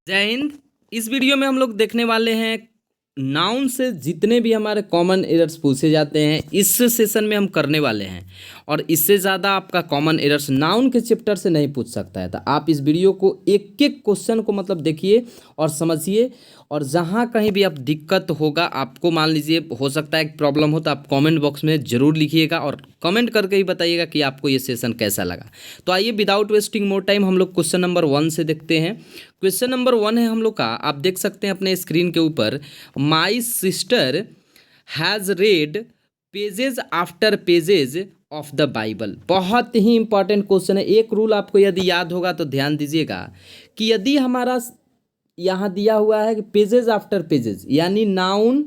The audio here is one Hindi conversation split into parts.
जय हिंद। इस वीडियो में हम लोग देखने वाले हैं नाउन से जितने भी हमारे कॉमन एरर्स पूछे जाते हैं इस सेशन में हम करने वाले हैं। और इससे ज़्यादा आपका कॉमन एरर्स नाउन के चैप्टर से नहीं पूछ सकता है। तो आप इस वीडियो को एक एक क्वेश्चन को मतलब देखिए और समझिए, और जहाँ कहीं भी आप दिक्कत होगा, आपको मान लीजिए हो सकता है प्रॉब्लम हो, तो आप कमेंट बॉक्स में ज़रूर लिखिएगा और कमेंट करके ही बताइएगा कि आपको ये सेशन कैसा लगा। तो आइए विदाउट वेस्टिंग मोर टाइम हम लोग क्वेश्चन नंबर 1 से देखते हैं। क्वेश्चन नंबर 1 है हम लोग का, आप देख सकते हैं अपने स्क्रीन के ऊपर, my sister has red pages after pages of the Bible. बहुत ही इंपॉर्टेंट क्वेश्चन है। एक रूल आपको यदि याद होगा तो ध्यान दीजिएगा कि यदि हमारा यहाँ दिया हुआ है कि पेजेज आफ्टर पेजेज, यानी नाउन,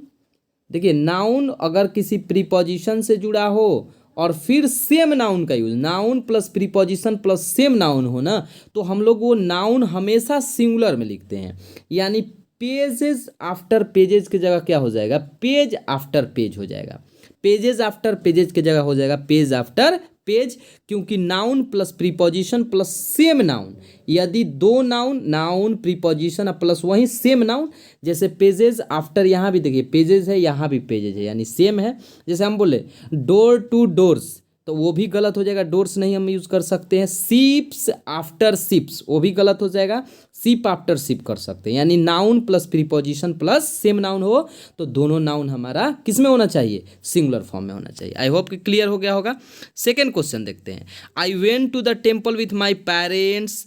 देखिए नाउन अगर किसी प्रीपोजिशन से जुड़ा हो और फिर सेम नाउन का use, noun plus preposition plus same noun हो ना, तो हम लोग वो नाउन हमेशा सिंगुलर में लिखते हैं। यानी पेजेस आफ्टर पेजेस की जगह क्या हो जाएगा, पेज आफ्टर पेज हो जाएगा। पेजेस आफ्टर पेजेस की जगह हो जाएगा पेज आफ्टर पेज, क्योंकि noun plus preposition plus same noun, यदि दो नाउन, नाउन प्रीपोजिशन प्लस वही सेम नाउन, जैसे पेजेस आफ्टर, यहाँ भी देखिए पेजेस है, यहाँ भी पेजेस है, यानी सेम है। जैसे हम बोले डोर टू डोर्स, तो वो भी गलत हो जाएगा, डोर्स नहीं हम यूज़ कर सकते हैं। सीप्स आफ्टर शिप्स, वो भी गलत हो जाएगा, शिप आफ्टर शिप कर सकते हैं। यानी noun plus preposition plus same noun हो तो दोनों नाउन हमारा किस में होना चाहिए, सिंगुलर फॉर्म में होना चाहिए। आई होप कि क्लियर हो गया होगा। सेकेंड क्वेश्चन देखते हैं। I went to the temple with my parents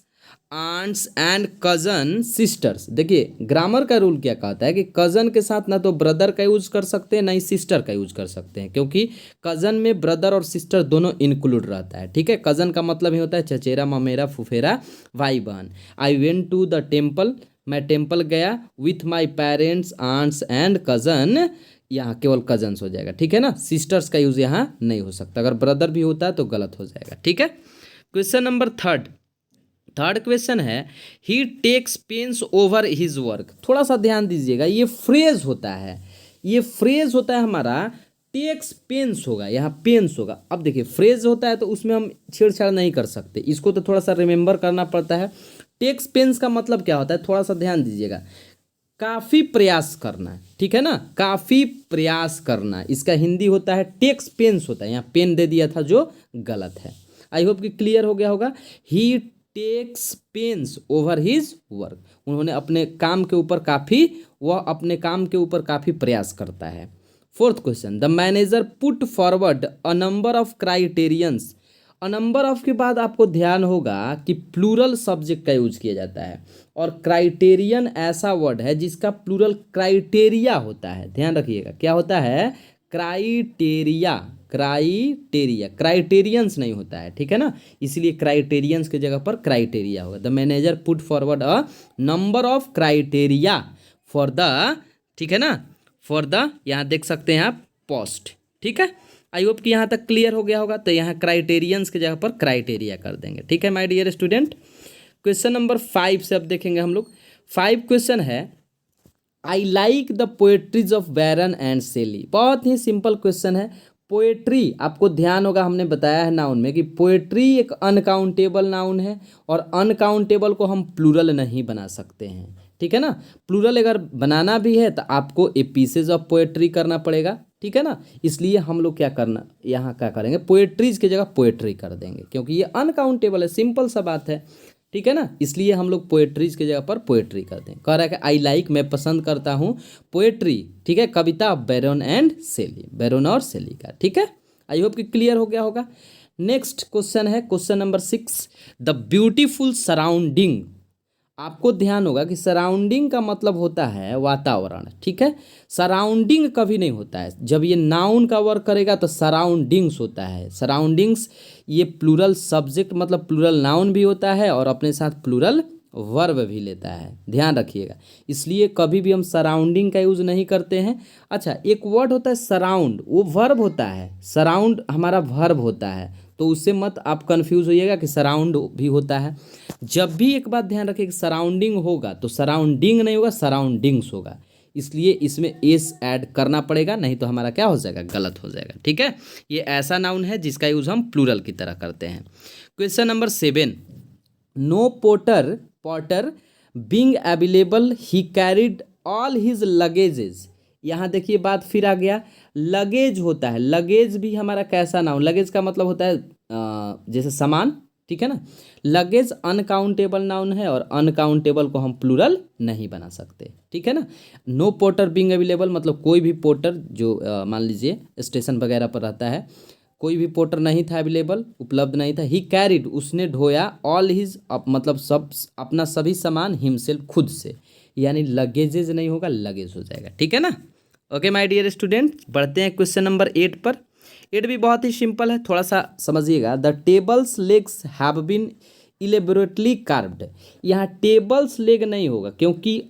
aunts and cousin sisters. देखिए ग्रामर का रूल क्या कहता है कि कज़न के साथ ना तो ब्रदर का यूज कर सकते हैं ना ही सिस्टर का यूज कर सकते हैं, क्योंकि कज़न में ब्रदर और सिस्टर दोनों इंक्लूड रहता है। ठीक है, कज़न का मतलब ही होता है चचेरा, ममेरा, फुफेरा, भाई बहन। I went to the temple, मैं टेम्पल गया, with my parents aunts and cousin, यहाँ केवल कजन्स हो जाएगा। ठीक है ना, सिस्टर्स का यूज यहाँ नहीं हो सकता। अगर ब्रदर भी होता है तो गलत हो जाएगा। ठीक है, क्वेश्चन नंबर थर्ड क्वेश्चन है, he takes pains over his work. थोड़ा सा ध्यान दीजिएगा, ये फ्रेज होता है, ये फ्रेज होता है हमारा, टेक्स पेन्स होगा, यहाँ पेन्स होगा। अब देखिए फ्रेज होता है तो उसमें हम छेड़छाड़ नहीं कर सकते, इसको तो थोड़ा सा रिमेंबर करना पड़ता है। टेक्स पेन्स का मतलब क्या होता है, थोड़ा सा ध्यान दीजिएगा, काफ़ी प्रयास करना। ठीक है ना, काफ़ी प्रयास करना, इसका हिंदी होता है टेक्स पेन्स होता है। यहाँ पेन दे दिया था जो गलत है। आई होप कि क्लियर हो गया होगा। He takes pains over his work, उन्होंने अपने काम के ऊपर काफ़ी, वह अपने काम के ऊपर काफ़ी प्रयास करता है। Fourth question, the manager put forward a number of criterions. A number of के बाद आपको ध्यान होगा कि प्लूरल सब्जेक्ट का यूज किया जाता है, और क्राइटेरियन ऐसा वर्ड है जिसका प्लूरल क्राइटेरिया होता है। ध्यान रखिएगा क्या होता है, क्राइटेरिया, क्राइटेरिया, क्राइटेरियंस नहीं होता है। ठीक है ना, इसलिए क्राइटेरियंस की जगह पर क्राइटेरिया होगा। The manager put forward a number of criteria for the, ठीक है ना, फॉर द, यहाँ देख सकते हैं आप, पोस्ट। ठीक है, आई होप कि यहाँ तक क्लियर हो गया होगा। तो यहाँ क्राइटेरियंस की जगह पर क्राइटेरिया कर देंगे। ठीक है my dear student. Question number 5 से अब देखेंगे हम लोग। 5 क्वेश्चन है, I like the poetries of Byron and Shelley. बहुत ही सिंपल क्वेश्चन है। पोएट्री, आपको ध्यान होगा हमने बताया है नाउन में कि पोएट्री एक अनकाउंटेबल नाउन है, और अनकाउंटेबल को हम प्लूरल नहीं बना सकते हैं। ठीक है ना, प्लूरल अगर बनाना भी है तो आपको ए पीसेज ऑफ पोएट्री करना पड़ेगा। ठीक है ना, इसलिए हम लोग क्या करना, यहाँ क्या करेंगे, पोएट्रीज की जगह पोएट्री कर देंगे, क्योंकि ये अनकाउंटेबल है, सिंपल सा बात है। ठीक है ना, इसलिए हम लोग पोएट्रीज की जगह पर पोएट्री करते हैं। कह रहा है कि आई लाइक, मैं पसंद करता हूँ, पोएट्री, ठीक है, कविता बैरन एंड शेली, बैरन और शेली का। ठीक है, आई होप कि क्लियर हो गया होगा। नेक्स्ट क्वेश्चन है question number 6, the beautiful surrounding. आपको ध्यान होगा कि सराउंडिंग का मतलब होता है वातावरण। ठीक है, सराउंडिंग कभी नहीं होता है, जब ये नाउन का वर्क करेगा तो सराउंडिंग्स होता है। सराउंडिंग्स ये प्लूरल सब्जेक्ट मतलब प्लूरल नाउन भी होता है, और अपने साथ प्लूरल वर्ब भी लेता है, ध्यान रखिएगा। इसलिए कभी भी हम सराउंडिंग का यूज़ नहीं करते हैं। अच्छा, एक वर्ड होता है सराउंड, वो वर्ब होता है, सराउंड हमारा वर्ब होता है, तो उससे मत आप कंफ्यूज होइएगा कि सराउंड भी होता है। जब भी एक बात ध्यान रखिए कि सराउंडिंग होगा तो सराउंडिंग नहीं होगा, सराउंडिंग्स होगा, इसलिए इसमें एस ऐड करना पड़ेगा, नहीं तो हमारा क्या हो जाएगा, गलत हो जाएगा। ठीक है, ये ऐसा नाउन है जिसका यूज़ हम प्लूरल की तरह करते हैं। Question number 7, no porter being available he carried all his luggages. यहाँ देखिए बात फिर आ गया, लगेज होता है, लगेज भी हमारा कैसा नाउन, लगेज का मतलब होता है जैसे सामान, ठीक है ना। लगेज अनकाउंटेबल नाउन है और अनकाउंटेबल को हम प्लूरल नहीं बना सकते, ठीक है ना। नो पोर्टर बीइंग अवेलेबल मतलब कोई भी पोर्टर जो मान लीजिए स्टेशन वगैरह पर रहता है, कोई भी पोर्टर नहीं था अवेलेबल, उपलब्ध नहीं था। ही कैरिड उसने ढोया, ऑल हिज मतलब सब अपना सभी सामान हिमसेल्फ खुद से, यानी लगेजेज नहीं होगा लगेज हो जाएगा, ठीक है ना। ओके माय डियर स्टूडेंट, बढ़ते हैं क्वेश्चन नंबर 8 पर। 8 भी बहुत ही सिंपल है, थोड़ा सा समझिएगा। The tables legs have been elaborately carved. यहाँ टेबल्स लेग नहीं होगा क्योंकि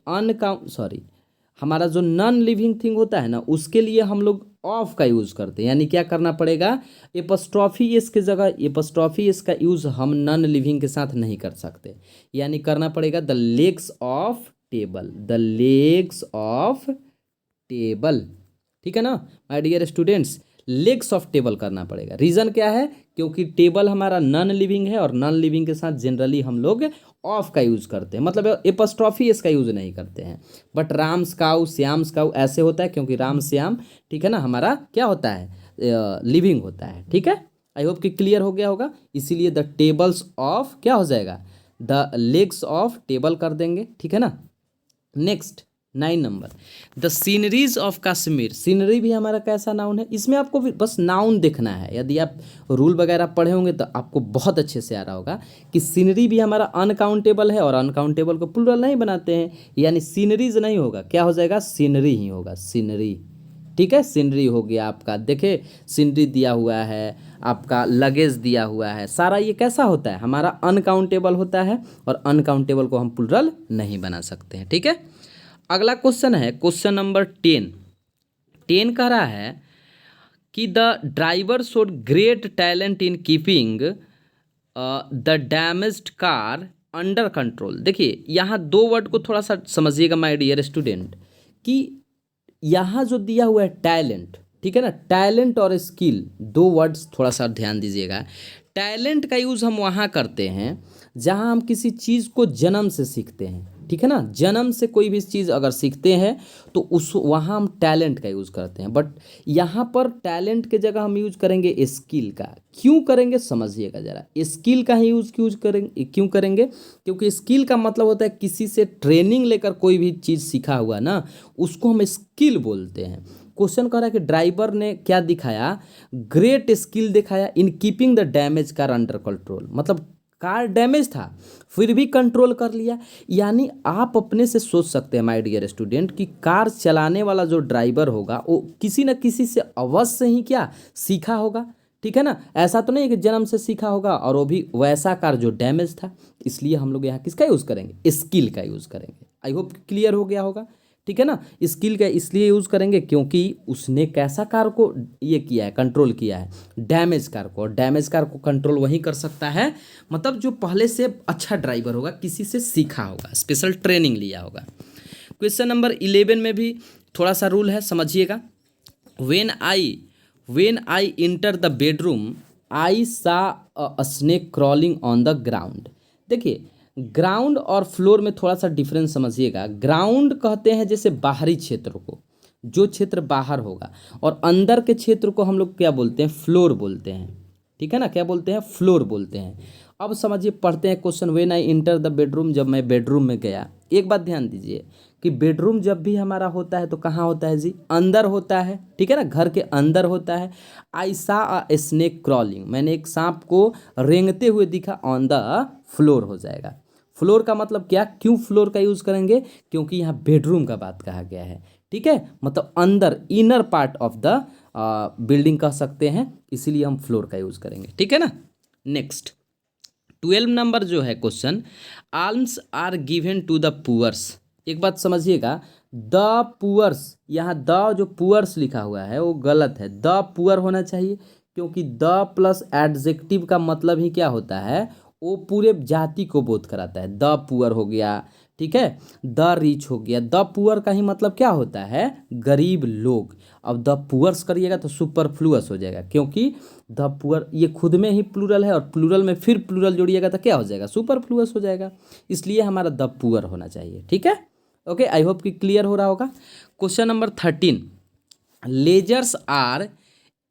हमारा जो नॉन लिविंग थिंग होता है ना, उसके लिए हम लोग ऑफ का यूज़ करते हैं, यानी क्या करना पड़ेगा, एपस्ट्रॉफी एस के जगह एपस्ट्रॉफी एस का यूज़ हम नॉन लिविंग के साथ नहीं कर सकते, यानी करना पड़ेगा the legs of table, the legs of table, ठीक है ना my dear students. Legs of table करना पड़ेगा। रीज़न क्या है, क्योंकि टेबल हमारा नॉन लिविंग है और नॉन लिविंग के साथ जनरली हम लोग ऑफ का यूज़ करते हैं, मतलब एपस्ट्रॉफी इसका यूज़ नहीं करते हैं। बट राम्स काऊ, श्याम्स काऊ ऐसे होता है क्योंकि राम श्याम, ठीक है ना, हमारा क्या होता है, लिविंग होता है, ठीक है। आई होप कि क्लियर हो गया होगा। इसीलिए द टेबल्स ऑफ क्या हो जाएगा, द लेग्स ऑफ टेबल कर देंगे, ठीक है ना। Next 9 number, the sceneries of Kashmir. Scenery भी हमारा कैसा नाउन है, इसमें आपको भी बस नाउन देखना है। यदि आप रूल वगैरह पढ़े होंगे तो आपको बहुत अच्छे से आ रहा होगा कि सीनरी भी हमारा अनकाउंटेबल है और अनकाउंटेबल को प्लूरल नहीं बनाते हैं, यानी सीनरीज नहीं होगा, क्या हो जाएगा, सीनरी ही होगा, सीनरी, ठीक है। सीनरी हो गया आपका, देखे सीनरी दिया हुआ है, आपका लगेज दिया हुआ है, सारा ये कैसा होता है, हमारा अनकाउंटेबल होता है और अनकाउंटेबल को हम प्लूरल नहीं बना सकते हैं, ठीक है। अगला क्वेश्चन है क्वेश्चन नंबर 10। 10 कह रहा है कि the driver showed great talent in keeping the damaged car under control. देखिए यहाँ दो वर्ड को थोड़ा सा समझिएगा माय डियर स्टूडेंट, कि यहाँ जो दिया हुआ है टैलेंट, ठीक है ना, टैलेंट और स्किल दो वर्ड्स थोड़ा सा ध्यान दीजिएगा। टैलेंट का यूज़ हम वहाँ करते हैं जहाँ हम किसी चीज़ को जन्म से सीखते हैं, ठीक है ना। जन्म से कोई भी चीज़ अगर सीखते हैं तो उस वहाँ हम टैलेंट का यूज़ करते हैं। बट यहाँ पर टैलेंट के जगह हम यूज करेंगे स्किल का। क्यों करेंगे समझिएगा ज़रा, स्किल का ही यूज करेंगे। क्यों करेंगे, क्योंकि स्किल का मतलब होता है किसी से ट्रेनिंग लेकर कोई भी चीज़ सीखा हुआ ना, उसको हम स्किल बोलते हैं। क्वेश्चन कह रहा है कि ड्राइवर ने क्या दिखाया, ग्रेट स्किल दिखाया in keeping the damage car under control, मतलब कार डैमेज था फिर भी कंट्रोल कर लिया। यानी आप अपने से सोच सकते हैं माय डियर स्टूडेंट कि कार चलाने वाला जो ड्राइवर होगा वो किसी न किसी से अवश्य ही क्या सीखा होगा, ठीक है ना। ऐसा तो नहीं कि जन्म से सीखा होगा और वो भी वैसा कार जो डैमेज था। इसलिए हम लोग यहाँ किसका यूज़ करेंगे, स्किल का यूज़ करेंगे। आई होप क्लियर हो गया होगा, ठीक है ना। स्किल का इसलिए यूज़ करेंगे क्योंकि उसने कैसा कार को ये किया है, कंट्रोल किया है, डैमेज कार को। और डैमेज कार को कंट्रोल वही कर सकता है मतलब जो पहले से अच्छा ड्राइवर होगा, किसी से सीखा होगा, स्पेशल ट्रेनिंग लिया होगा। क्वेश्चन नंबर 11 में भी थोड़ा सा रूल है, समझिएगा। When I enter the bedroom I saw a snake crawling on the ground. देखिए ग्राउंड और फ्लोर में थोड़ा सा डिफरेंस समझिएगा। ग्राउंड कहते हैं जैसे बाहरी क्षेत्र को, जो क्षेत्र बाहर होगा, और अंदर के क्षेत्र को हम लोग क्या बोलते हैं, फ्लोर बोलते हैं, ठीक है ना। क्या बोलते हैं, फ्लोर बोलते हैं। अब समझिए, पढ़ते हैं question. When I enter the bedroom, जब मैं बेडरूम में गया। एक बात ध्यान दीजिए कि बेडरूम जब भी हमारा होता है तो कहाँ होता है जी, अंदर होता है, ठीक है ना, घर के अंदर होता है। आई सा अ स्नेक क्रॉलिंग, मैंने एक सांप को रेंगते हुए दिखा, ऑन द फ्लोर हो जाएगा। फ्लोर का मतलब क्या, क्यों फ्लोर का यूज़ करेंगे, क्योंकि यहाँ बेडरूम का बात कहा गया है, ठीक है, मतलब अंदर, inner part of the building कह सकते हैं, इसीलिए हम फ्लोर का यूज़ करेंगे, ठीक है ना। नेक्स्ट 12 नंबर जो है question, alms are given to the poors. एक बात समझिएगा, द पुअर्स, यहाँ द जो पुअर्स लिखा हुआ है वो गलत है, द पुअर होना चाहिए, क्योंकि द प्लस एडजेक्टिव का मतलब ही क्या होता है, वो पूरे जाति को बोध कराता है। द पुअर हो गया, ठीक है। द रिच हो गया, द पुअर का ही मतलब क्या होता है, गरीब लोग। अब द पुअर्स करिएगा तो सुपरफ्लुअस हो जाएगा, क्योंकि द पुअर ये खुद में ही प्लूरल है और प्लूरल में फिर प्लूरल जोड़िएगा तो क्या हो जाएगा, सुपरफ्लुअस हो जाएगा। इसलिए हमारा द पुअर होना चाहिए, ठीक है। ओके, आई होप कि क्लियर हो रहा होगा। Question number 13, lasers are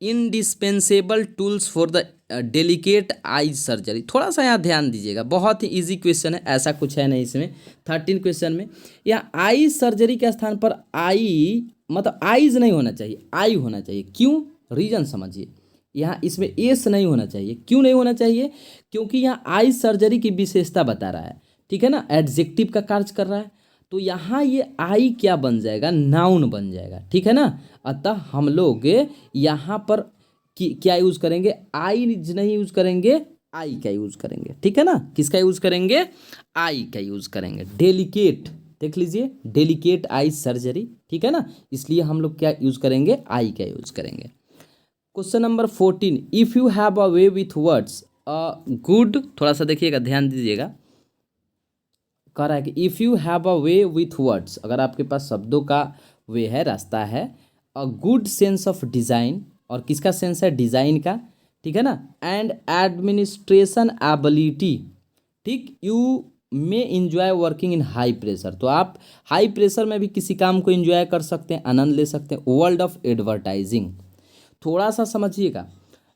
indispensable tools for the delicate eyes surgery. थोड़ा सा यहाँ ध्यान दीजिएगा, बहुत ही इजी क्वेश्चन है, ऐसा कुछ है नहीं इसमें। 13 क्वेश्चन में यहाँ आई सर्जरी के स्थान पर आई मतलब आईज नहीं होना चाहिए, आई होना चाहिए। क्यों, रीजन समझिए। यहाँ इसमें एस नहीं होना चाहिए। क्यों नहीं होना चाहिए, क्योंकि यहाँ आई सर्जरी की विशेषता बता रहा है, ठीक है ना, एडजेक्टिव का कार्य कर रहा है। तो यहाँ ये आई क्या बन जाएगा, नाउन बन जाएगा, ठीक है ना। अतः हम लोग यहाँ पर क्या यूज करेंगे, आई नहीं यूज करेंगे, आई का यूज करेंगे, ठीक है ना। किसका यूज करेंगे, आई का यूज करेंगे। डेलिकेट, देख लीजिए, डेलिकेट आई सर्जरी, ठीक है ना, इसलिए हम लोग क्या यूज करेंगे, आई का यूज करेंगे। Question number 14, if you have a way with words good, थोड़ा सा देखिएगा, ध्यान दीजिएगा। कह रहा है कि if you have a way with words, अगर आपके पास शब्दों का वे है, रास्ता है, a good sense of design, और किसका सेंस है, डिज़ाइन का, ठीक है ना, एंड एडमिनिस्ट्रेशन एबिलिटी, ठीक, you may enjoy working in high pressure. तो आप हाई प्रेशर में भी किसी काम को इंजॉय कर सकते हैं, आनंद ले सकते हैं। वर्ल्ड ऑफ एडवर्टाइजिंग, थोड़ा सा समझिएगा,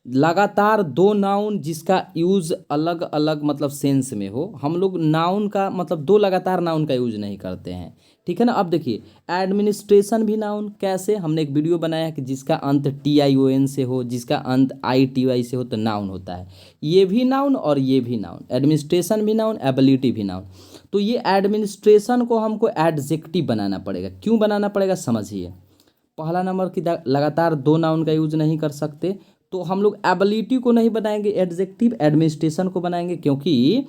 लगातार दो नाउन जिसका यूज़ अलग अलग मतलब सेंस में हो, हम लोग नाउन का मतलब दो लगातार नाउन का यूज नहीं करते हैं, ठीक है ना। अब देखिए, एडमिनिस्ट्रेशन भी नाउन, कैसे, हमने एक वीडियो बनाया है कि जिसका अंत TION से हो, जिसका अंत ITY से हो तो नाउन होता है। ये भी नाउन और ये भी नाउन, एडमिनिस्ट्रेशन भी नाउन, एबिलिटी भी नाउन। तो ये एडमिनिस्ट्रेशन को हमको एडजेक्टिव बनाना पड़ेगा। क्यों बनाना पड़ेगा, समझिए। पहला नंबर की लगातार दो नाउन का यूज नहीं कर सकते, तो हम लोग एबिलिटी को नहीं बनाएंगे एडजेक्टिव, एडमिनिस्ट्रेशन को बनाएंगे, क्योंकि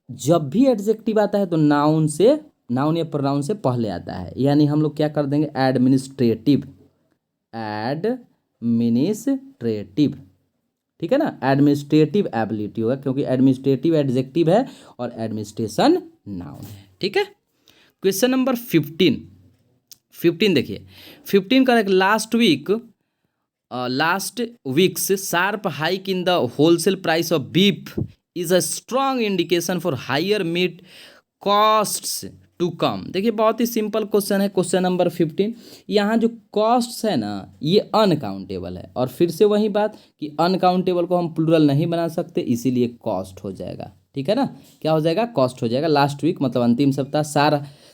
जब भी एडजेक्टिव आता है तो नाउन से, नाउन या प्रोनाउन से पहले आता है। यानी हम लोग क्या कर देंगे, एडमिनिस्ट्रेटिव, एडमिनिस्ट्रेटिव, ठीक है ना, एडमिनिस्ट्रेटिव एबिलिटी होगा, क्योंकि एडमिनिस्ट्रेटिव एडजेक्टिव है और एडमिनिस्ट्रेशन नाउन है, ठीक है। क्वेश्चन नंबर 15 देखिए, 15 का last weeks sharp hike in the wholesale price of beef is a strong indication for higher meat costs to come. देखिए, बहुत ही सिंपल क्वेश्चन है, क्वेश्चन नंबर 15। यहाँ जो कॉस्ट्स है ना, ये अनकाउंटेबल है, और फिर से वही बात कि अनकाउंटेबल को हम प्लूरल नहीं बना सकते, इसीलिए कॉस्ट हो जाएगा, ठीक है ना। क्या हो जाएगा, कॉस्ट हो जाएगा। लास्ट वीक मतलब अंतिम सप्ताह,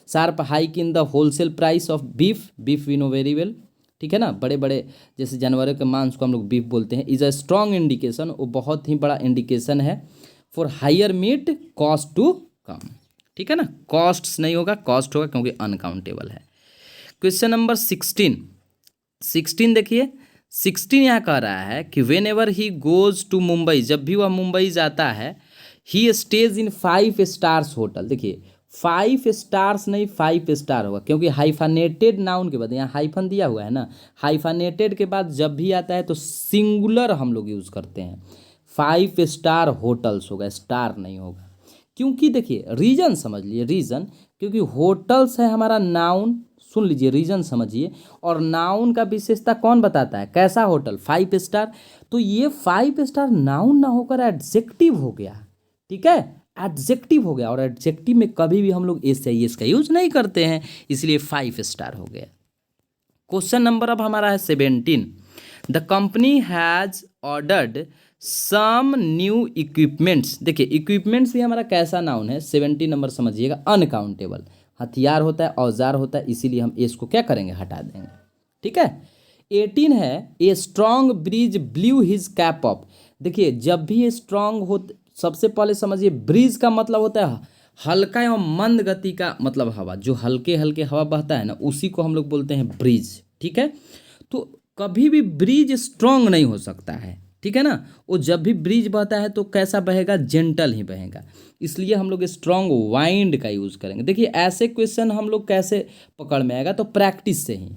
sharp hike in the wholesale price of beef, beef we know very well, ठीक है ना, बड़े बड़े जैसे जानवरों के मांस को हम लोग बीफ बोलते हैं। इज अ स्ट्रॉन्ग इंडिकेशन, वो बहुत ही बड़ा इंडिकेशन है, for higher meat cost to come, ठीक है ना। कॉस्ट्स नहीं होगा, कॉस्ट होगा, क्योंकि अनकाउंटेबल है। क्वेश्चन नंबर 16 देखिए, 16 यहाँ कह रहा है कि whenever he goes to Mumbai, जब भी वह मुंबई जाता है, he stays in 5 stars hotel. देखिए, 5 स्टार्स नहीं 5 स्टार होगा, क्योंकि हाइफानेटेड नाउन के बाद यहाँ हाइफन दिया हुआ है ना, हाइफानेटेड के बाद जब भी आता है तो सिंगुलर हम लोग यूज़ करते हैं। 5 स्टार होटल्स होगा, स्टार नहीं होगा। क्योंकि देखिए, रीजन समझ लिए, रीजन, क्योंकि होटल्स है हमारा नाउन, सुन लीजिए, रीजन समझिए। और नाउन का विशेषता कौन बताता है, कैसा होटल, 5 स्टार। तो ये 5 स्टार नाउन ना होकर एडजेक्टिव हो गया, ठीक है, एडजेक्टिव हो गया, और एडजेक्टिव में कभी भी हम लोग SIS का यूज नहीं करते हैं, इसलिए 5 स्टार हो गया। क्वेश्चन नंबर अब हमारा है 17, the company has ordered some new equipments. देखिए, इक्विपमेंट्स भी हमारा कैसा नाउन है, 17 नंबर समझिएगा, अनकाउंटेबल, हथियार होता है, औजार होता है, इसीलिए हम इसको क्या करेंगे, हटा देंगे, ठीक है। 18 है, a strong breeze blew his cap off. देखिए, जब भी ये स्ट्रॉन्ग हो, सबसे पहले समझिए, ब्रीज का मतलब होता है हल्का एवं मंद गति का मतलब हवा, जो हल्के हल्के हवा बहता है ना, उसी को हम लोग बोलते हैं ब्रीज, ठीक है। तो कभी भी ब्रीज स्ट्रॉन्ग नहीं हो सकता है, ठीक है ना। वो जब भी ब्रीज बहता है तो कैसा बहेगा, जेंटल ही बहेगा, इसलिए हम लोग स्ट्रॉन्ग वाइंड का यूज़ करेंगे। देखिए, ऐसे क्वेश्चन हम लोग कैसे पकड़ में आएगा, तो प्रैक्टिस से ही,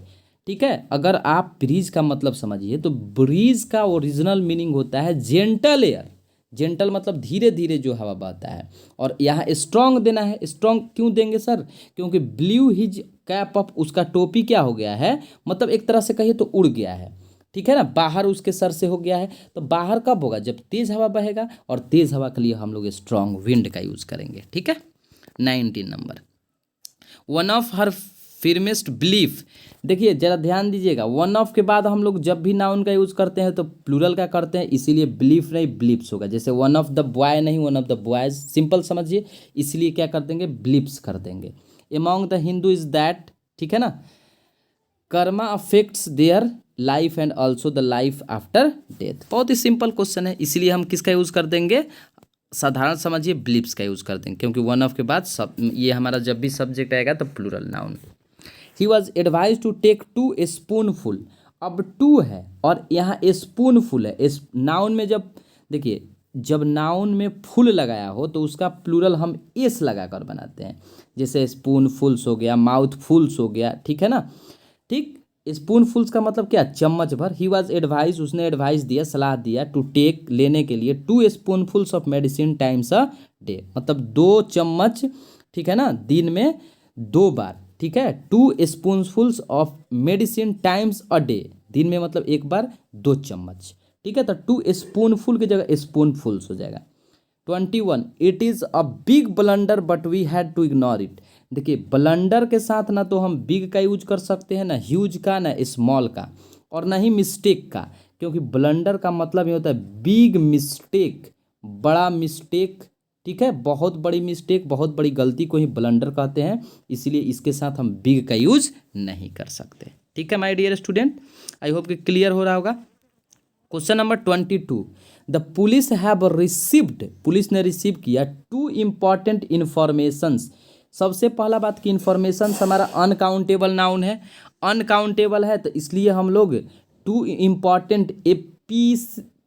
ठीक है। अगर आप ब्रीज का मतलब समझिए, तो ब्रीज का ओरिजिनल मीनिंग होता है जेंटल एयर, जेंटल मतलब धीरे धीरे जो हवा बहता है। और यहाँ स्ट्रांग देना है, स्ट्रांग क्यों देंगे सर? क्योंकि ब्लू हिज कैप अप, उसका टोपी क्या हो गया है, मतलब एक तरह से कहिए तो उड़ गया है, ठीक है ना, बाहर उसके सर से हो गया है। तो बाहर कब होगा? जब तेज हवा बहेगा, और तेज हवा के लिए हम लोग स्ट्रांग विंड का यूज करेंगे, ठीक है। 19 number, one of her firmest belief. देखिए जरा ध्यान दीजिएगा, वन ऑफ के बाद हम लोग जब भी नाउन का यूज करते हैं तो प्लूरल का करते हैं, इसीलिए बिलीफ नहीं बिलीप्स होगा। जैसे वन ऑफ द बॉय नहीं, one of the boys, simple समझिए, इसलिए क्या कर देंगे? बिलीप्स कर देंगे। Among the Hindu is that, ठीक है ना, Karma affects their life and also the life after death. बहुत ही सिंपल क्वेश्चन है, इसलिए हम किसका यूज कर देंगे? साधारण समझिए बिलीप्स का यूज कर देंगे, क्योंकि वन ऑफ के बाद सब, ये हमारा जब भी सब्जेक्ट आएगा तो plural noun. He was advised to take 2 spoonful. अब 2 है और यहाँ स्पूनफुल है। इस नाउन में जब देखिए, जब नाउन में फुल लगाया हो तो उसका प्लूरल हम एस लगा कर बनाते हैं। जैसे स्पूनफुल्स हो गया, माउथफुल्स हो गया, ठीक है ना। ठीक, स्पूनफुल्स का मतलब क्या? चम्मच भर। ही वॉज एडवाइज, उसने एडवाइस दिया, सलाह दिया, टू टेक लेने के लिए 2 spoonfuls of medicine times a day, मतलब 2 चम्मच, ठीक है ना, दिन में 2 बार, ठीक है। 2 spoonfuls of medicine times a day, दिन में मतलब एक बार 2 चम्मच, ठीक है। तो 2 स्पूनफुल की जगह स्पूनफुल्स हो जाएगा। 21, it is a big blunder but we had to ignore it. देखिए ब्लंडर के साथ ना तो हम बिग का यूज कर सकते हैं, ना ह्यूज का, ना स्मॉल का, और ना ही मिस्टेक का, क्योंकि ब्लंडर का मतलब ये होता है बिग मिस्टेक, बड़ा मिस्टेक, ठीक है, बहुत बड़ी मिस्टेक, बहुत बड़ी गलती को ही ब्लंडर कहते हैं, इसलिए इसके साथ हम बिग का यूज नहीं कर सकते, ठीक है my dear student. I hope कि क्लियर हो रहा होगा। Question number 22, the police have received, police ने रिसीव किया 2 इम्पॉर्टेंट इन्फॉर्मेशंस। सबसे पहला बात कि इन्फॉर्मेशन हमारा अनकाउंटेबल नाउन है, अनकाउंटेबल है, तो इसलिए हम लोग 2 important A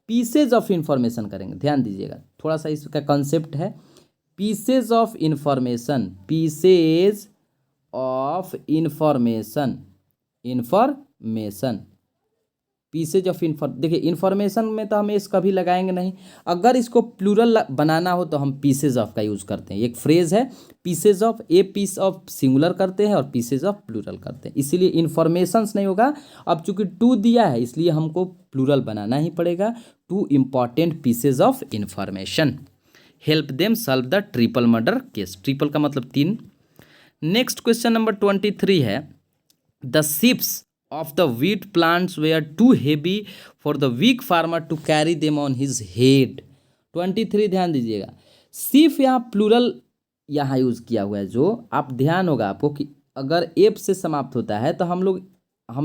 pieces of information करेंगे। ध्यान दीजिएगा, थोड़ा सा इसका कंसेप्ट है, pieces of information, pieces of information, information, pieces of देखिए इन्फॉर्मेशन में तो हम इस कभी लगाएंगे नहीं, अगर इसको प्लूरल बनाना हो तो हम पीसेज ऑफ का यूज़ करते हैं। एक फ्रेज है pieces of, a piece of singular करते हैं और पीसेज ऑफ प्लूरल करते हैं, इसीलिए इन्फॉर्मेशंस नहीं होगा। अब चूंकि 2 दिया है इसलिए हमको प्लूरल बनाना ही पड़ेगा। 2 important pieces of information help them solve the triple murder case. Triple का मतलब 3। नेक्स्ट क्वेश्चन नंबर 23 है, the ships of the wheat plants were too heavy for the weak farmer to carry them on his head। 23 ध्यान दीजिएगा, सिर्फ यहाँ प्लूरल यहाँ यूज़ किया हुआ है। जो आप ध्यान होगा आपको कि अगर एप से समाप्त होता है तो हम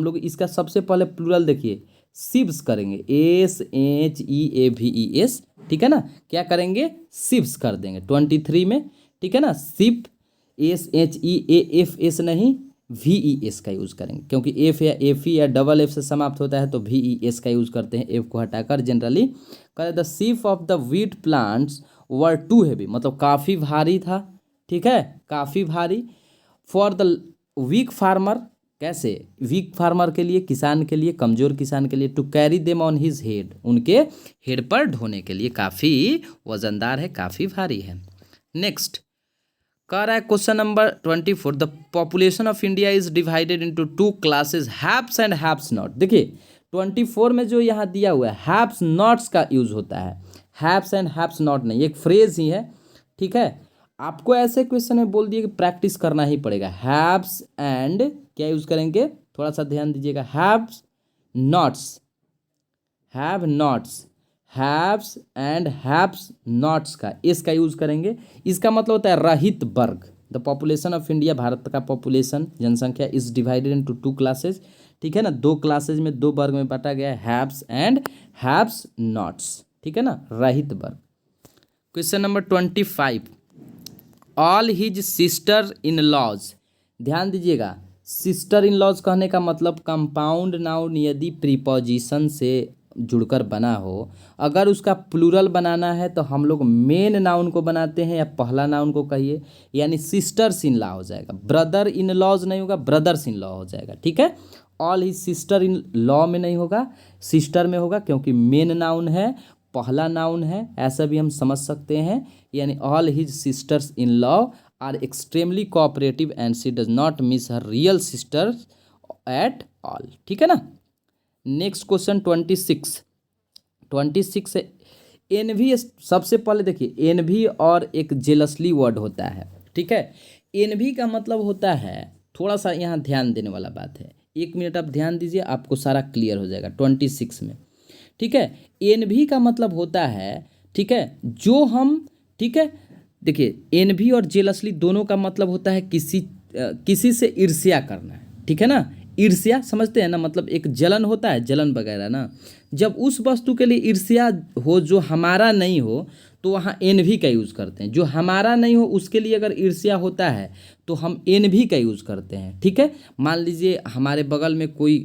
लोग इसका सबसे पहले प्लूरल देखिए सिप्स करेंगे, SHEAVES, ठीक है ना। क्या करेंगे? सिप्स कर देंगे 23 में, ठीक है ना। सिप SHEAFS नहीं, VES का यूज़ करेंगे, क्योंकि एफ या एफ या डबल एफ से समाप्त होता है तो VES का यूज़ करते हैं, एफ को हटाकर जनरली। कह the sheaf of the wheat plants were too heavy, मतलब काफ़ी भारी था, ठीक है, काफ़ी भारी। फॉर द वीक फार्मर, कैसे? वीक फार्मर के लिए, किसान के लिए, कमज़ोर किसान के लिए, to carry them on his head, उनके हेड पर ढोने के लिए काफ़ी वजनदार है, काफ़ी भारी है। नेक्स्ट कह रहा है question number 24, the population of India is divided into 2 classes, haves and haves not. देखिए 24 में जो यहाँ दिया हुआ है हैव्स नॉट्स का यूज़ होता है, हैव्स एंड हैव्स नॉट नहीं, एक फ्रेज ही है, ठीक है। आपको ऐसे क्वेश्चन में बोल दिए कि प्रैक्टिस करना ही पड़ेगा। हैव्स एंड क्या यूज़ करेंगे, थोड़ा सा ध्यान दीजिएगा, haves nots, have nots, haves and haves nots का इसका यूज़ करेंगे। इसका मतलब होता है रहित वर्ग। The population of India, Bharat का पॉपुलेशन, जनसंख्या, इज डिवाइडेड इनटू 2 क्लासेज, ठीक है ना, 2 क्लासेज में, 2 वर्ग में बांटा गया है, हैव्स एंड हैव्स नॉट्स, ठीक है ना, रहित वर्ग। Question number 25, all his sister in laws. ध्यान दीजिएगा, सिस्टर इन लॉज कहने का मतलब कंपाउंड नाउन यदि प्रीपोजिशन से जुड़कर बना हो, अगर उसका प्लूरल बनाना है तो हम लोग मेन नाउन को बनाते हैं या पहला नाउन को कहिए, यानी सिस्टर्स इन लॉ हो जाएगा, ब्रदर इन लॉज नहीं होगा, ब्रदर्स इन लॉ हो जाएगा, ठीक है। All he sister in law में नहीं होगा, सिस्टर में होगा, क्योंकि मेन नाउन है, पहला नाउन है, ऐसा भी हम समझ सकते हैं। यानी all his sisters in law are extremely cooperative and she does not miss her real sisters at all. ठीक है ना। नेक्स्ट क्वेश्चन 26 है एनवी। सबसे पहले देखिए एनवी और एक जेलसली वर्ड होता है। ठीक है, एनवी का मतलब होता है, थोड़ा सा यहाँ ध्यान देने वाला बात है, 1 मिनट आप ध्यान दीजिए, आपको सारा क्लियर हो जाएगा 26 में। ठीक है, एनवी का मतलब होता है, ठीक है, जो हम, ठीक है, देखिए एनवी और जेलसली दोनों का मतलब होता है किसी से ईर्ष्या करना है। ठीक है ना, ईर्ष्या समझते हैं ना, मतलब एक जलन होता है, जलन वगैरह ना, जब उस वस्तु के लिए ईर्ष्या हो जो हमारा नहीं हो तो वहाँ एनवी का यूज़ करते हैं। जो हमारा नहीं हो उसके लिए अगर ईर्ष्या होता है तो हम एनवी का यूज़ करते हैं। ठीक है, मान लीजिए हमारे बगल में कोई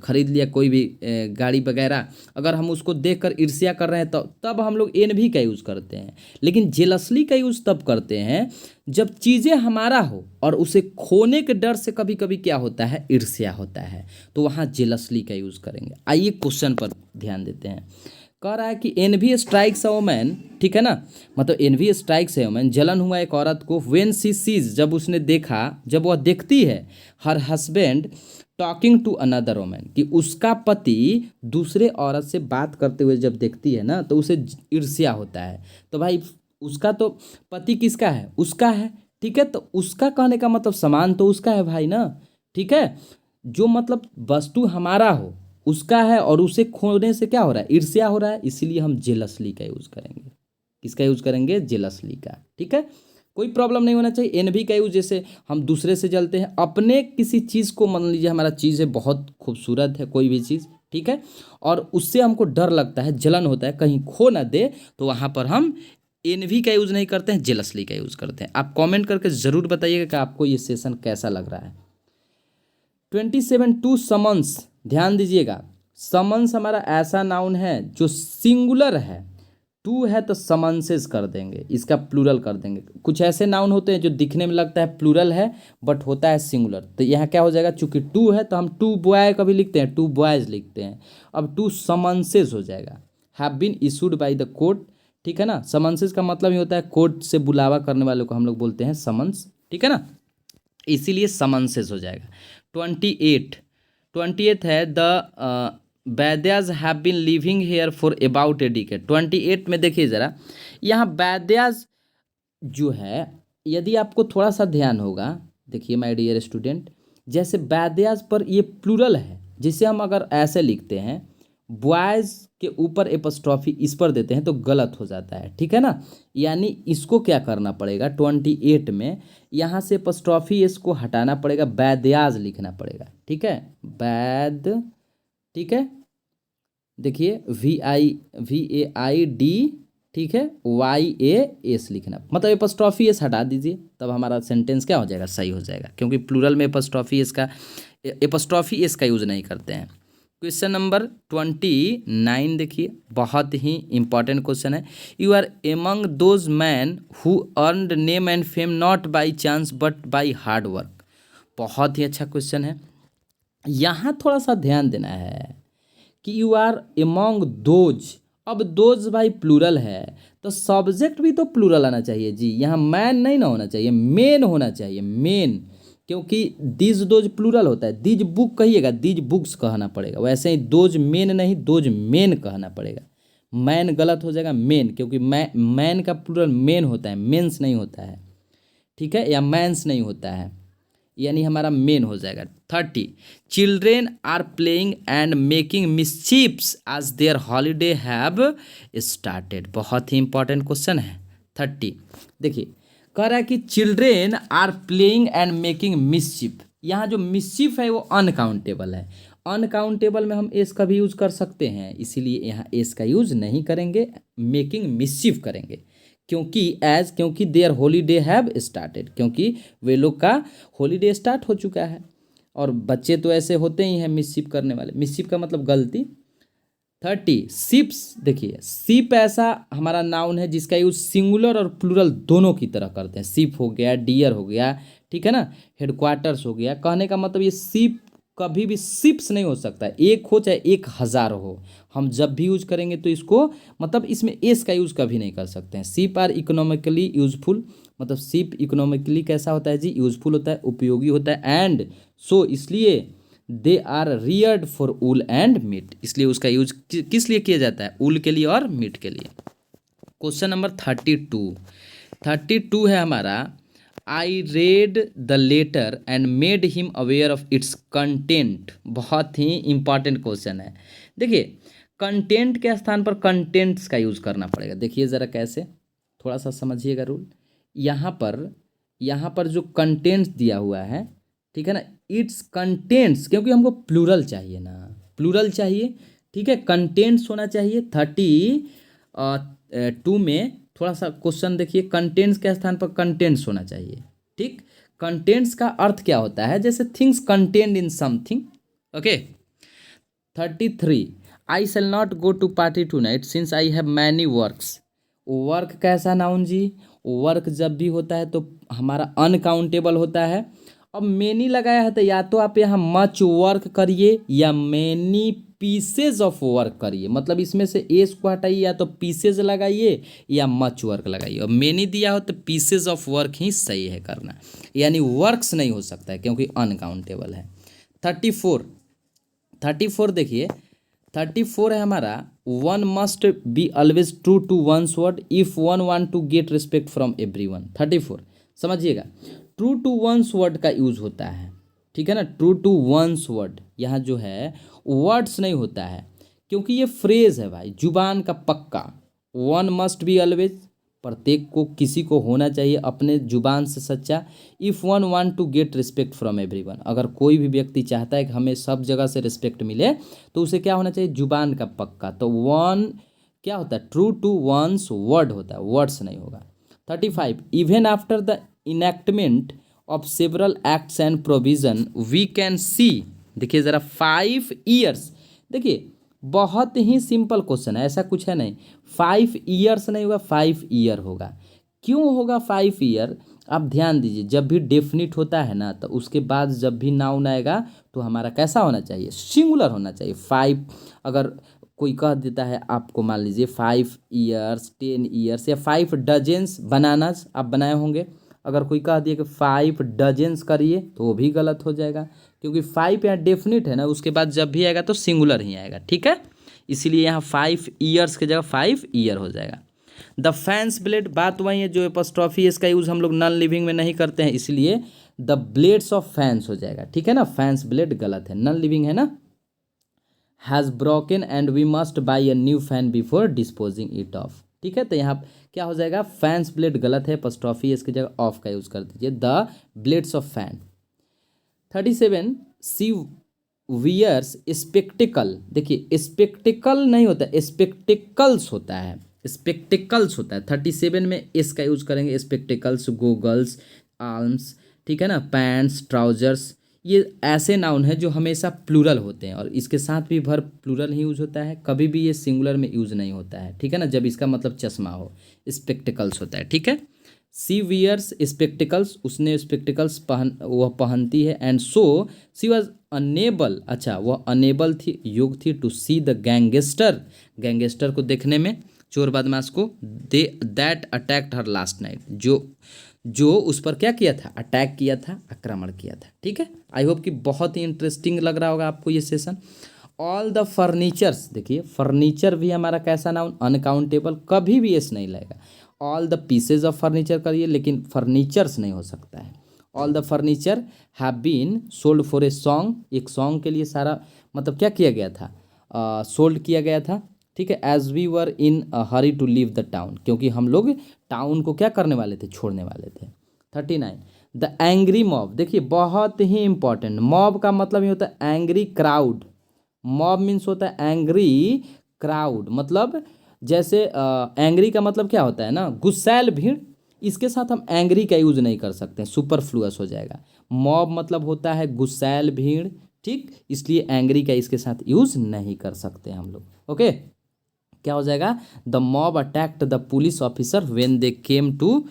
खरीद लिया कोई भी गाड़ी वगैरह, अगर हम उसको देखकर ईर्ष्या कर रहे हैं तो तब हम लोग एनवी का यूज़ करते हैं। लेकिन जेलसली का यूज़ तब करते हैं जब चीज़ें हमारा हो और उसे खोने के डर से कभी कभी क्या होता है, ईर्ष्या होता है, तो वहाँ जेलसली का यूज़ करेंगे। आइए क्वेश्चन पर ध्यान देते हैं। कह रहा है कि एनवी स्ट्राइक्स अ वुमन, ठीक है ना, मतलब एनवी स्ट्राइक्स ए वुमन, जलन हुआ एक औरत को, व्हेन शी सीज, जब उसने देखा, जब वह देखती है, her husband talking to another woman, कि उसका पति दूसरे औरत से बात करते हुए जब देखती है ना तो उसे ईर्ष्या होता है। तो भाई उसका तो पति किसका है, उसका है। ठीक है, तो उसका कहने का मतलब सामान तो उसका है भाई ना। ठीक है, जो मतलब वस्तु हमारा हो उसका है और उसे खोने से क्या हो रहा है, ईर्ष्या हो रहा है, इसीलिए हम जेलसली का यूज़ करेंगे। किसका यूज़ करेंगे, जेलसली का। ठीक है, कोई प्रॉब्लम नहीं होना चाहिए। एनवी का यूज, जैसे हम दूसरे से जलते हैं, अपने किसी चीज़ को, मान लीजिए हमारा चीज़ है बहुत खूबसूरत है कोई भी चीज़, ठीक है, और उससे हमको डर लगता है, जलन होता है कहीं खो ना दे, तो वहाँ पर हम एनवी का यूज़ नहीं करते हैं, जेलसली का यूज़ करते हैं। आप कमेंट करके ज़रूर बताइएगा कि आपको ये सेशन कैसा लग रहा है। 27 टू समन्स, ध्यान दीजिएगा, समन्स हमारा ऐसा नाउन है जो सिंगुलर है, टू है तो समन्सेस कर देंगे, इसका प्लूरल कर देंगे। कुछ ऐसे नाउन होते हैं जो दिखने में लगता है प्लूरल है बट होता है सिंगुलर, तो यहाँ क्या हो जाएगा, चूंकि टू है तो हम टू बॉय कभी लिखते हैं, टू बॉयज लिखते हैं, अब टू समन्सेस हो जाएगा। Have been issued by the court, ठीक है ना, समन्सेस का मतलब ही होता है कोर्ट से बुलावा करने वालों को हम लोग बोलते हैं समन्स। ठीक है ना, इसीलिए समन्सेस हो जाएगा। 28 है, the Vaidyas have been living here for about a decade. 28 में देखिए ज़रा, यहाँ वैद्याज जो है, यदि आपको थोड़ा सा ध्यान होगा, देखिए माय डियर स्टूडेंट, जैसे वैद्याज पर ये प्लूरल है, जिसे हम अगर ऐसे लिखते हैं, बॉयज़ के ऊपर एपस्ट्रॉफी इस पर देते हैं तो गलत हो जाता है। ठीक है ना, यानी इसको क्या करना पड़ेगा, 28 में यहाँ से एपस्ट्रॉफी इसको हटाना पड़ेगा, वैद्याज लिखना पड़ेगा। ठीक है, वैद, ठीक है, देखिए VAID, ठीक है, YAS लिखना, मतलब एपस्ट्रॉफी एस हटा दीजिए, तब हमारा सेंटेंस क्या हो जाएगा, सही हो जाएगा, क्योंकि प्लूरल में एपस्ट्रॉफी एस का यूज़ नहीं करते हैं। क्वेश्चन नंबर 29 देखिए, बहुत ही इंपॉर्टेंट क्वेश्चन है। You are among those man who earned name and fame not by chance but by hard work. बहुत ही अच्छा क्वेश्चन है। यहाँ थोड़ा सा ध्यान देना है कि यू आर एमंग दोज, अब दोज भाई प्लूरल है तो सब्जेक्ट भी तो प्लूरल आना चाहिए जी, यहाँ मैन नहीं ना होना चाहिए, मेन होना चाहिए, मेन, क्योंकि दिज दोज प्लूरल होता है, दिज बुक कहिएगा, दिज बुक्स कहना पड़ेगा, वैसे ही दोज मेन नहीं, दोज मेन कहना पड़ेगा। मैन गलत हो जाएगा, मेन, क्योंकि मैन का प्लूरल मेन होता है, मेंस नहीं होता है। ठीक है, या मैंस नहीं होता है, यानी हमारा मेन हो जाएगा। 30 children are playing and making mischiefs as their holiday have started. बहुत ही इंपॉर्टेंट क्वेश्चन है। 30 देखिए, कह रहा है कि children are playing and making mischief. यहाँ जो मिसचीफ है वो अनकाउंटेबल है, अनकाउंटेबल में हम एस का भी यूज़ कर सकते हैं, इसीलिए यहाँ एस का यूज़ नहीं करेंगे, मेकिंग मिसचीफ करेंगे, क्योंकि देयर हॉलीडे हैव स्टार्टेड, क्योंकि वे लोग का हॉलीडे स्टार्ट हो चुका है, और बच्चे तो ऐसे होते ही हैं मिसचीफ करने वाले, मिसचीफ का मतलब गलती। 30 शिप्स, देखिए शिप ऐसा हमारा नाउन है जिसका यूज सिंगुलर और प्लूरल दोनों की तरह करते हैं। शिप हो गया, डियर हो गया, ठीक है ना, हेडक्वार्टर्स हो गया, कहने का मतलब ये शिप कभी भी शिप्स नहीं हो सकता, एक हो चाहे 1000 हो, हम जब भी यूज करेंगे तो इसको मतलब इसमें एस का यूज़ कभी नहीं कर सकते हैं। शिप आर इकोनॉमिकली यूजफुल, मतलब शिप इकोनॉमिकली कैसा होता है जी, यूजफुल होता है, उपयोगी होता है, एंड सो इसलिए they are reared for wool and meat, इसलिए उसका यूज किस लिए किया जाता है, वूल के लिए और मीट के लिए। क्वेश्चन नंबर 32 है हमारा, I read the letter and made him aware of its content. बहुत ही इंपॉर्टेंट क्वेश्चन है। देखिए कंटेंट के स्थान पर कंटेंट्स का यूज़ करना पड़ेगा। देखिए ज़रा कैसे, थोड़ा सा समझिएगा रूल। यहाँ पर जो कंटेंट्स दिया हुआ है, ठीक है ना, इट्स कंटेंट्स, क्योंकि हमको प्लूरल चाहिए ना, प्लूरल चाहिए, ठीक है, कंटेंट्स होना चाहिए। 32 में थोड़ा सा क्वेश्चन देखिए, कंटेंट्स के स्थान पर कंटेंट्स होना चाहिए, ठीक। कंटेंट्स का अर्थ क्या होता है, जैसे things contained in something, okay. 33 I shall not go to party tonight since I have many works. Work कैसा नाउन जी, वर्क जब भी होता है तो हमारा अनकाउंटेबल होता है। अब मेनी लगाया है तो या तो आप यहाँ मच वर्क करिए या मेनी पीसेज ऑफ वर्क करिए, मतलब इसमें से एस को हटाइए, या तो पीसेज लगाइए या मच वर्क लगाइए। और मेनी दिया हो तो पीसेज ऑफ वर्क ही सही है करना, यानी वर्क्स नहीं हो सकता है क्योंकि अनकाउंटेबल है। 34 देखिए, 34 है हमारा, one must be always true to one's word if one want to get respect from everyone. 34 समझिएगा, ट्रू टू वंस वर्ड का यूज होता है, ठीक है ना, ट्रू टू वंस वर्ड, यहाँ जो है वर्ड्स नहीं होता है क्योंकि ये फ्रेज है भाई, जुबान का पक्का। वन मस्ट बी ऑलवेज, प्रत्येक को किसी को होना चाहिए अपने जुबान से सच्चा। If one want to get respect from everyone, अगर कोई भी व्यक्ति चाहता है कि हमें सब जगह से रिस्पेक्ट मिले तो उसे क्या होना चाहिए, जुबान का पक्का। तो वन क्या होता है, ट्रू टू वंस वर्ड होता है, वर्ड्स नहीं होगा। 35 even after the enactment of several acts and provision we can see. देखिए ज़रा 5 ईयर्स, देखिए बहुत ही सिंपल क्वेश्चन है, ऐसा कुछ है नहीं। 5 ईयर्स नहीं होगा, 5 ईयर होगा। क्यों होगा 5 ईयर, आप ध्यान दीजिए, जब भी डेफिनिट होता है ना तो उसके बाद जब भी नाउन आएगा तो हमारा कैसा होना चाहिए, सिंगुलर होना चाहिए। 5 अगर कोई कह देता है आपको, मान लीजिए 5 ईयर्स, 10 ईयर्स या 5 डजेंस बनानास आप बनाए होंगे, अगर कोई कह दिए कि 5 डजेंस करिए तो वो भी गलत हो जाएगा क्योंकि 5 यहाँ डेफिनिट है ना, उसके बाद जब भी आएगा तो सिंगुलर ही आएगा, ठीक है। इसीलिए यहाँ 5 ईयर्स की जगह 5 ईयर हो जाएगा। द फैंस ब्लेड, बात वही है जो एपोस्ट्रॉफी, इसका यूज़ हम लोग नॉन लिविंग में नहीं करते हैं, इसलिए द ब्लेड्स ऑफ फैंस हो जाएगा, ठीक है ना। फैंस ब्लेड गलत है, नॉन लिविंग है ना। Has broken and we must buy a new fan before disposing it off, ठीक है। तो यहाँ क्या हो जाएगा, फैंस ब्लेड गलत है, एपोस्ट्रॉफी इसकी जगह ऑफ का यूज़ कर दीजिए, the blades of fan. 37 she wears spectacle, देखिए स्पेक्टिकल नहीं होता, स्पेक्टिकल्स होता है, स्पेक्टिकल्स होता है। 37 में एस का यूज़ करेंगे, स्पेक्टिकल्स, गोगल्स, आर्म्स, ठीक है ना, पैंट्स, ट्राउजर्स, ये ऐसे नाउन है जो हमेशा प्लूरल होते हैं और इसके साथ भी भर प्लूरल ही यूज़ होता है, कभी भी ये सिंगुलर में यूज़ नहीं होता है, ठीक है ना, जब इसका मतलब चश्मा हो, स्पेक्टिकल्स होता है, ठीक है। सी वियर्स स्पेक्टिकल्स, उसने स्पेक्टिकल्स वह पहनती है, and so she was unable, अच्छा वह अनेबल थी, योग थी, to see the gangster, gangster को देखने में, चोर बदमाश को, they that attacked her last night, जो उस पर क्या किया था, अटैक किया था, आक्रमण किया था, ठीक है। आई होप कि बहुत ही इंटरेस्टिंग लग रहा होगा आपको ये सेशन। ऑल द फर्नीचर्स, देखिए फर्नीचर भी हमारा कैसा नाउन, अनकाउंटेबल, कभी भी एस नहीं लगेगा। All the pieces of furniture करिए, लेकिन फर्नीचर्स नहीं हो सकता है। All the furniture have been sold for a song, एक सॉन्ग के लिए सारा मतलब क्या किया गया था, सोल्ड किया गया था, ठीक है। As we were in hurry to leave the town, क्योंकि हम लोग टाउन को क्या करने वाले थे, छोड़ने वाले थे। 39 द एंग्री मॉब, देखिए बहुत ही इंपॉर्टेंट, मॉब का मतलब ये होता है एंग्री क्राउड, मॉब मीन्स होता है एंग्री क्राउड, मतलब जैसे एंग्री का मतलब क्या होता है ना, गुस्सैल भीड़, इसके साथ हम एंग्री का यूज नहीं कर सकते, सुपरफ्लुअस हो जाएगा। मॉब मतलब होता है गुस्सैल भीड़, ठीक, इसलिए एंग्री का इसके साथ यूज नहीं कर सकते हम लोग, ओके। क्या हो जाएगा, the mob attacked the police officer when they came to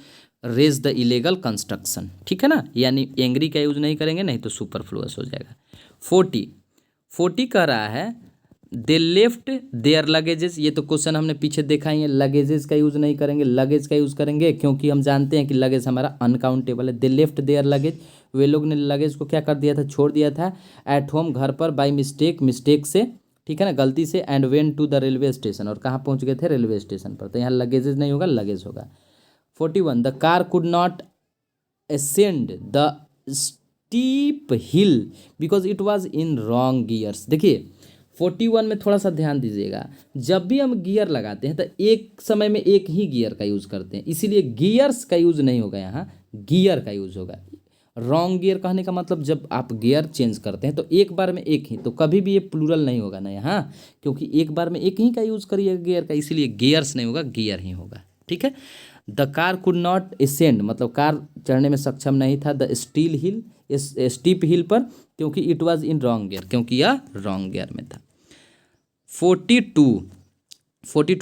raze the illegal construction, ठीक है ना, यानी एंग्री का यूज नहीं करेंगे, नहीं तो सुपरफ्लुअस हो जाएगा। 40 कह रहा है दे लेफ्ट देयर लगेजेस, ये तो क्वेश्चन हमने पीछे देखा ही है, लगेजेस का यूज नहीं करेंगे, लगेज का यूज करेंगे क्योंकि हम जानते हैं कि लगेज हमारा अनकाउंटेबल है। दे लेफ्ट देयर लगेज, वे लोग ने लगेज को क्या कर दिया था, छोड़ दिया था एट होम, घर पर, बाई मिस्टेक से, ठीक है ना, गलती से, and went to the railway station, और कहाँ पहुँच गए थे, रेलवे स्टेशन पर। तो यहाँ लगेजेस नहीं होगा, लगेज होगा। 41 the car could not ascend the steep hill because it was in wrong gears। देखिए 41 में थोड़ा सा ध्यान दीजिएगा, जब भी हम गियर लगाते हैं तो एक समय में एक ही गियर का यूज़ करते हैं, इसीलिए गियर्स का यूज़ नहीं होगा, यहाँ गियर का यूज़ होगा। रॉन्ग गियर कहने का मतलब जब आप गियर चेंज करते हैं तो एक बार में एक ही, तो कभी भी ये प्लूरल नहीं होगा ना यहाँ, क्योंकि एक बार में एक ही का यूज़ करिए गियर का, इसीलिए गियर्स नहीं होगा, गियर ही होगा, ठीक है। The car could not ascend, मतलब कार चढ़ने में सक्षम नहीं था, द स्टीप हिल पर, क्योंकि it was in wrong gear, क्योंकि यह रॉन्ग गियर में था। 42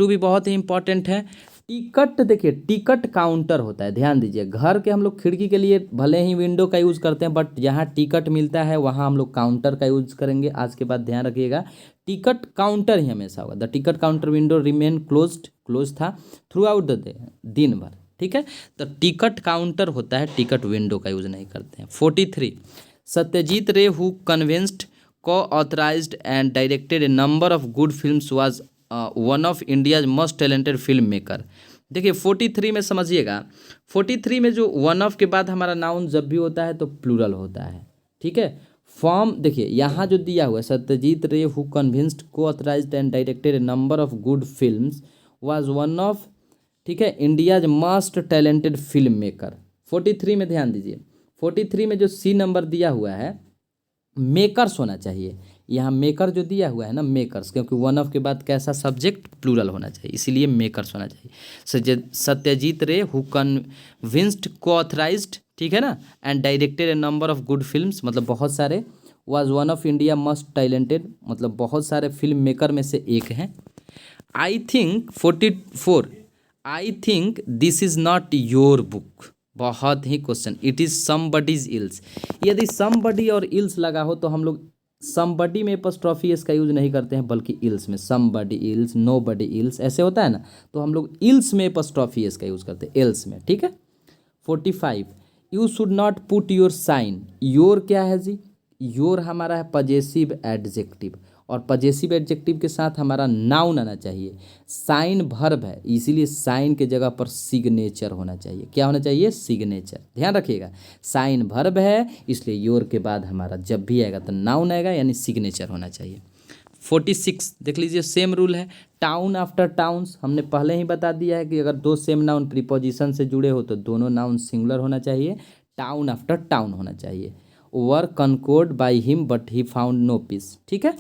भी बहुत ही इंपॉर्टेंट है। टिकट, देखिए टिकट काउंटर होता है, ध्यान दीजिए, घर के हम लोग खिड़की के लिए भले ही विंडो का यूज़ करते हैं, बट जहाँ टिकट मिलता है वहाँ हम लोग काउंटर का यूज़ करेंगे। आज के बाद ध्यान रखिएगा, टिकट काउंटर ही हमेशा होगा। The ticket counter window remain close था थ्रू आउट द डे, दिन भर, ठीक है। तो टिकट काउंटर होता है, टिकट विंडो का यूज़ नहीं करते हैं। 43 सत्यजीत रे who convinced co-authorized and directed a number of good films was one of India's most talented film maker. देखिए 43 में समझिएगा, 43 में जो वन ऑफ के बाद हमारा नाउन जब भी होता है तो प्लूरल होता है, ठीक है। फॉर्म देखिए यहाँ जो दिया हुआ है, सत्यजीत रे who convinced co-authorized and directed a number of good films was one of, ठीक है, India's most talented film maker. 43 में ध्यान दीजिए, 43 में जो सी नंबर दिया हुआ है मेकर्स होना चाहिए, यहाँ मेकर जो दिया हुआ है ना, मेकर्स, क्योंकि वन ऑफ के बाद कैसा सब्जेक्ट, प्लूरल होना चाहिए, इसीलिए मेकर्स होना चाहिए। सत्यजीत रे हु कन्विंस्ड को-ऑथराइज्ड, ठीक है ना, and directed a number of good films, मतलब बहुत सारे, was one of India most talented, मतलब बहुत सारे फिल्म मेकर में से एक हैं। I think 44 I think this is not your book, बहुत ही question, it is somebody's else. यदि समबडी और इल्स लगा हो तो हम लोग समबडी में एपॉस्ट्रोफी एस का यूज नहीं करते हैं, बल्कि इल्स में, समबडी इल्स, नोबडी इल्स, ऐसे होता है ना, तो हम लोग इल्स में एपॉस्ट्रोफी एस का यूज करते हैं, एल्स में, ठीक है। 45 you should not put your sign, your क्या है जी, योर हमारा है पजेसिव एडजेक्टिव, और पजेसिव एडजेक्टिव के साथ हमारा नाउन आना चाहिए। साइन वर्ब है, इसीलिए साइन के जगह पर सिग्नेचर होना चाहिए। क्या होना चाहिए, सिग्नेचर, ध्यान रखिएगा, साइन वर्ब है, इसलिए योर के बाद हमारा जब भी आएगा तो नाउन आएगा, यानी सिग्नेचर होना चाहिए। 46 देख लीजिए, सेम रूल है, टाउन आफ्टर टाउन्स, हमने पहले ही बता दिया है कि अगर दो सेम नाउन प्रीपोजिशन से जुड़े हो तो दोनों नाउन सिंगुलर होना चाहिए, टाउन आफ्टर टाउन होना चाहिए। Were conquered by him but he found no peace, ठीक है।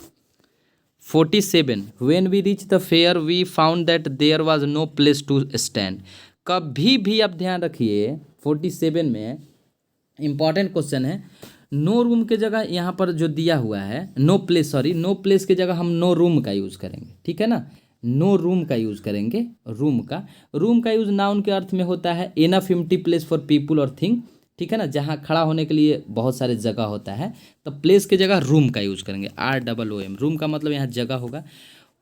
47 when we reach the fair we found that there was no place to stand. कभी भी आप ध्यान रखिए 47 में इंपॉर्टेंट क्वेश्चन है, नो रूम के जगह यहाँ पर जो दिया हुआ है, नो प्लेस के जगह हम नो रूम का यूज़ करेंगे, ठीक है ना, नो रूम का यूज़ करेंगे, रूम का यूज़ नाउन के अर्थ में होता है enough empty place for people और थिंग, ठीक है ना, जहाँ खड़ा होने के लिए बहुत सारे जगह होता है, तो प्लेस के जगह रूम का यूज़ करेंगे, ROOM, रूम का मतलब यहाँ जगह होगा।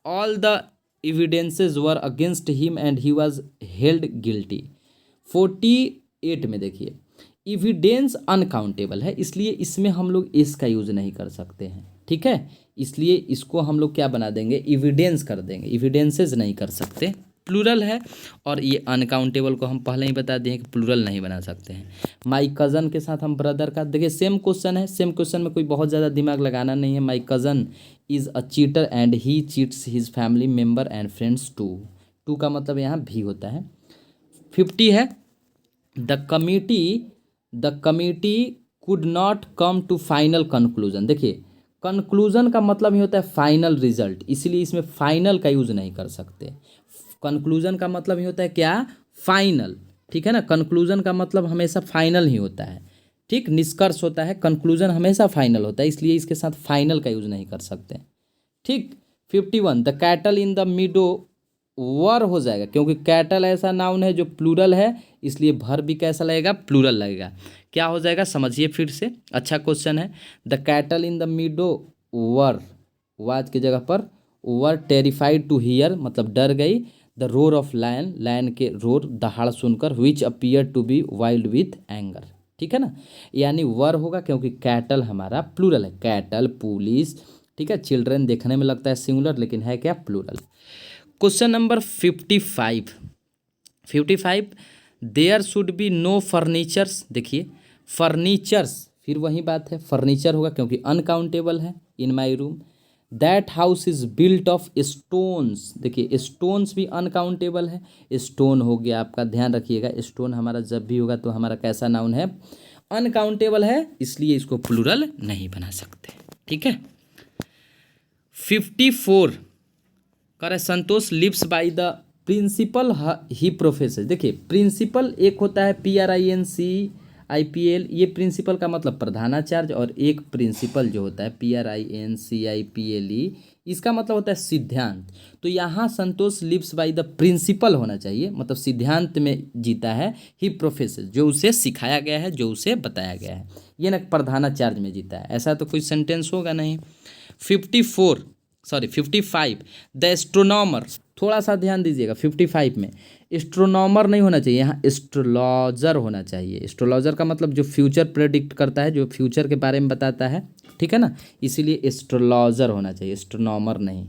All the evidences were against him and he was held guilty. 48 में देखिए, एविडेंस अनकाउंटेबल है, इसलिए इसमें हम लोग इस का यूज़ नहीं कर सकते हैं, ठीक है, इसलिए इसको हम लोग क्या बना देंगे, एविडेंस कर देंगे, एविडेंसेस नहीं कर सकते, प्लूरल है, और ये अनकाउंटेबल को हम पहले ही बता दिए कि प्लूरल नहीं बना सकते हैं। माई कज़न के साथ हम ब्रदर का, देखिए सेम क्वेश्चन है, सेम क्वेश्चन में कोई बहुत ज़्यादा दिमाग लगाना नहीं है। My cousin is a cheater and he cheats his family member and friends too का मतलब यहाँ भी होता है। 50 है, the committee could not come to final conclusion. देखिए कंक्लूजन का मतलब ही होता है फाइनल रिजल्ट, इसीलिए इसमें फाइनल का यूज़ नहीं कर सकते। कंक्लूजन का मतलब ही होता है क्या, फाइनल, ठीक है ना, कंक्लूजन का मतलब हमेशा फाइनल ही होता है, ठीक, निष्कर्ष होता है, कंक्लूजन हमेशा फाइनल होता है, इसलिए इसके साथ फाइनल का यूज़ नहीं कर सकते, ठीक। 51 the cattle in the meadow were हो जाएगा, क्योंकि कैटल ऐसा नाउन है जो प्लूरल है, इसलिए भर भी कैसा लगेगा, प्लूरल लगेगा। क्या हो जाएगा समझिए फिर से, अच्छा क्वेश्चन है। The cattle in the meadow were, was की जगह पर वर टेरिफाइड टू हियर, मतलब डर गई, the roar of lion, lion के रोर दहाड़ सुनकर, which appear to be wild with anger. ठीक है ना, यानी वर होगा क्योंकि कैटल हमारा प्लूरल है, कैटल, पुलिस, ठीक है। चिल्ड्रन देखने में लगता है सिंगुलर, लेकिन है क्या, plural. Question number 55 there should be no furnitures. देखिए फर्नीचर्स, फिर वही बात है, फर्नीचर होगा क्योंकि अनकाउंटेबल है, in my room. That house is built of stones, देखिए स्टोन्स भी अनकाउंटेबल है, स्टोन हो गया, आपका ध्यान रखिएगा, स्टोन हमारा जब भी होगा तो हमारा कैसा नाउन है, अनकाउंटेबल है, इसलिए इसको प्लूरल नहीं बना सकते। ठीक है। 54 करे Santosh lives by the principle he professor. देखिए प्रिंसिपल एक होता है PRINCIPL, ये प्रिंसिपल का मतलब प्रधानाचार्य, और एक प्रिंसिपल जो होता है PRINCIPLE, इसका मतलब होता है सिद्धांत। तो यहाँ संतोष लिव्स बाय द प्रिंसिपल होना चाहिए, मतलब सिद्धांत में जीता है, ही प्रोफेसर, जो उसे सिखाया गया है, जो उसे बताया गया है, ये ना प्रधानाचार्य में जीता है, ऐसा तो कोई सेंटेंस होगा नहीं। 55 द एस्ट्रोनॉमर, थोड़ा सा ध्यान दीजिएगा, 55 में एस्ट्रोनॉमर नहीं होना चाहिए, यहाँ एस्ट्रोलॉजर होना चाहिए। एस्ट्रोलॉजर का मतलब जो फ्यूचर प्रेडिक्ट करता है, जो फ्यूचर के बारे में बताता है, ठीक है ना, इसीलिए एस्ट्रोलॉजर होना चाहिए, एस्ट्रोनॉमर नहीं।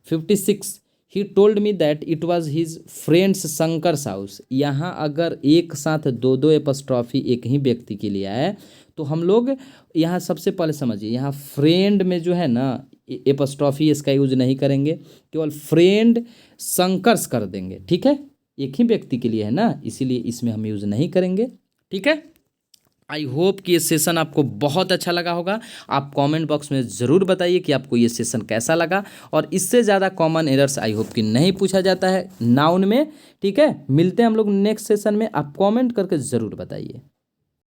56 he told me that it was his friend's Shankar's house. यहाँ अगर एक साथ दो दो एपस्ट्रॉफी एक ही व्यक्ति के लिए आए तो हम लोग यहाँ सबसे पहले समझिए, यहाँ फ्रेंड में जो है ना एपस्ट्रॉफी इसका यूज नहीं करेंगे, केवल फ्रेंड शंकर्स कर देंगे। ठीक है, एक ही व्यक्ति के लिए है ना, इसीलिए इसमें हम यूज नहीं करेंगे। ठीक है, आई होप कि ये सेशन आपको बहुत अच्छा लगा होगा। आप कमेंट बॉक्स में ज़रूर बताइए कि आपको ये सेशन कैसा लगा, और इससे ज़्यादा कॉमन एरर्स आई होप कि नहीं पूछा जाता है नाउन में। ठीक है, मिलते हैं हम लोग नेक्स्ट सेशन में, आप कमेंट करके ज़रूर बताइए।